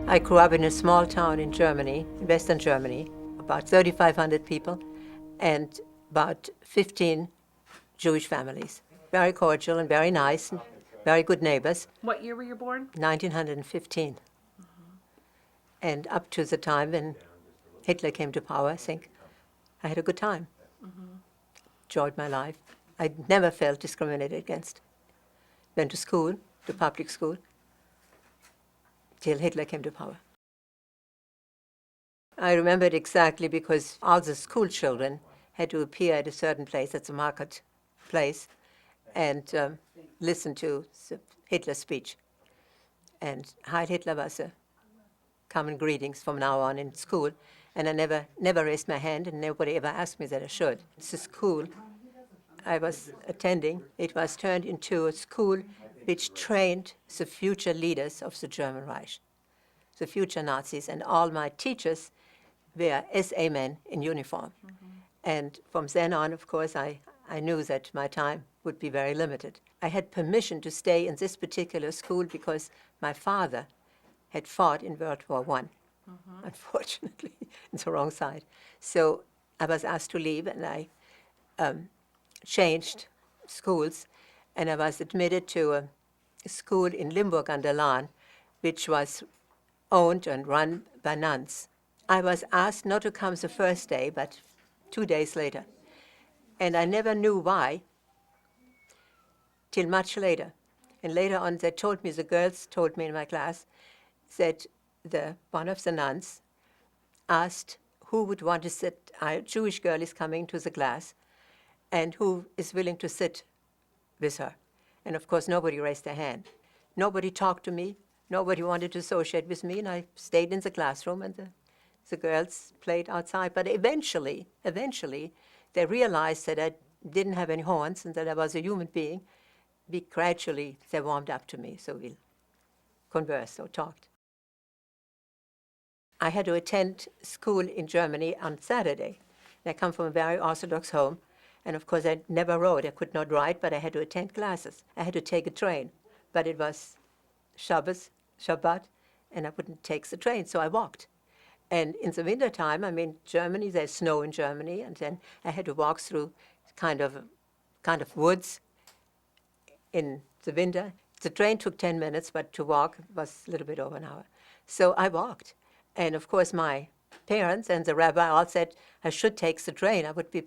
I grew up in a small town in Germany, in Western Germany, about 3,500 people, and about 15 Jewish families. Very cordial and very nice, and very good neighbors. What year were you born? 1915. And up to the time when Hitler came to power, I think I had a good time. Enjoyed my life. I never felt discriminated against. Went to school, to public school, till Hitler came to power. I remember it exactly because all the school children had to appear at a certain place, at the market place, and listen to the Hitler speech. And Heil Hitler was a common greetings from now on in school, and I never raised my hand, and nobody ever asked me that I should. It's a school I was attending. It was turned into a school which trained the future leaders of the German Reich, the future Nazis, and all my teachers were SA men in uniform. And from then on, of course, I knew that my time would be very limited. I had permission to stay in this particular school because my father had fought in World War I, unfortunately, it's the wrong side. So I was asked to leave, and I changed schools, and I was admitted to a school in Limburg an der Lahn, which was owned and run by nuns. I was asked not to come the first day, but 2 days later. And I never knew why, till much later. And later on, they told me, the girls told me in my class, that one of the nuns asked who would want to sit, a Jewish girl is coming to the class, and who is willing to sit with her. And of course, nobody raised their hand. Nobody talked to me. Nobody wanted to associate with me, and I stayed in the classroom, and the girls played outside. But eventually, they realized that I didn't have any horns and that I was a human being. Gradually, they warmed up to me, so we conversed or talked. I had to attend school in Germany on Saturday. And I come from a very Orthodox home, and of course I never wrote. I could not write, but I had to attend classes. I had to take a train, but it was Shabbat, and I wouldn't take the train, so I walked. And in the wintertime, I mean, Germany, there's snow in Germany, and then I had to walk through kind of woods in the winter. The train took 10 minutes, but to walk was a little bit over an hour. So I walked. And of course, my parents and the rabbi all said I should take the train. I would be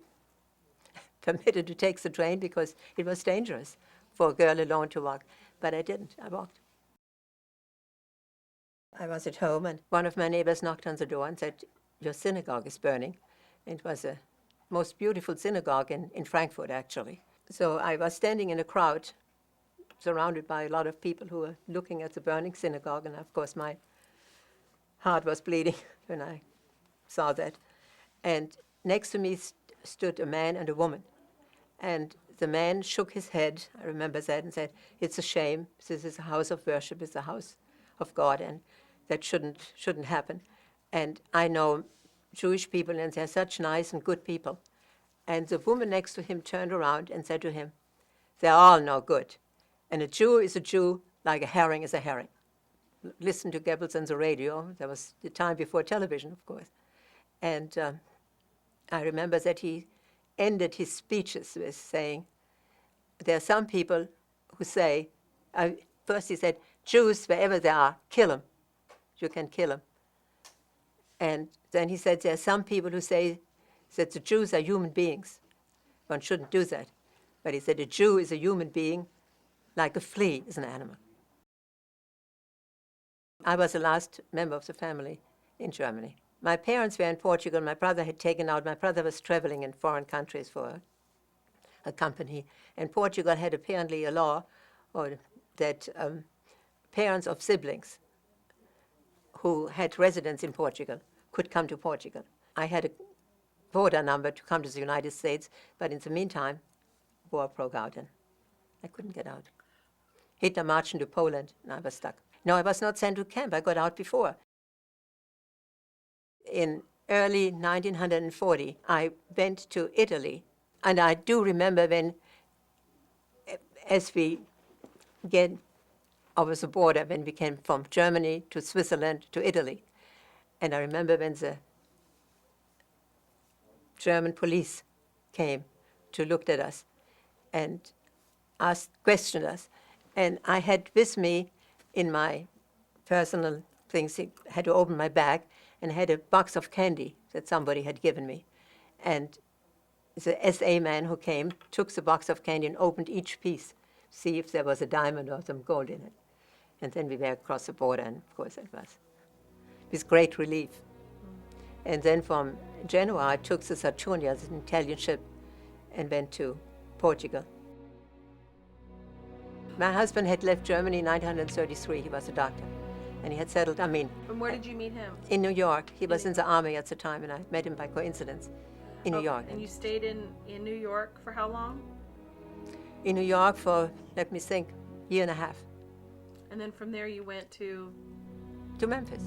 permitted to take the train because it was dangerous for a girl alone to walk. But I didn't. I walked. I was at home, and one of my neighbors knocked on the door and said, "Your synagogue is burning." It was the most beautiful synagogue in Frankfurt, actually. So I was standing in a crowd surrounded by a lot of people who were looking at the burning synagogue, and of course my heart was bleeding when I saw that. And next to me stood a man and a woman. And the man shook his head, I remember that, and said, "It's a shame. This is a house of worship. It's a house of God, and that shouldn't happen." And I know Jewish people, and they're such nice and good people. And the woman next to him turned around and said to him, "They're all no good. And a Jew is a Jew like a herring is a herring." Listen to Goebbels on the radio. That was the time before television, of course. And I remember that he ended his speeches with saying, there are some people who say, first he said, "Jews, wherever they are, kill them. You can kill them." And then he said, there are some people who say that the Jews are human beings. One shouldn't do that. But he said, a Jew is a human being like a flea is an animal. I was the last member of the family in Germany. My parents were in Portugal. My brother had taken out. My brother was traveling in foreign countries for a company. And Portugal had apparently a law that parents of siblings who had residence in Portugal could come to Portugal. I had a quota number to come to the United States, but in the meantime, war broke out and I couldn't get out. Hitler marched into Poland, and I was stuck. No, I was not sent to camp. I got out before. In early 1940, I went to Italy, and I do remember when, as we get over the border when we came from Germany to Switzerland to Italy. And I remember when the German police came to look at us and questioned us. And I had with me in my personal things, I had to open my bag, and I had a box of candy that somebody had given me. And the SA man who came took the box of candy and opened each piece, see if there was a diamond or some gold in it. And then we were across the border, and of course it was with great relief. And then from Genoa, I took the Saturnia, an Italian ship, and went to Portugal. My husband had left Germany in 1933. He was a doctor. And he had settled, And where did you meet him? in New York. He was in the army at the time, and I met him by coincidence in New York. And you stayed in New York for how long? In New York for, let me think, year and a half. And then from there you went to To Memphis.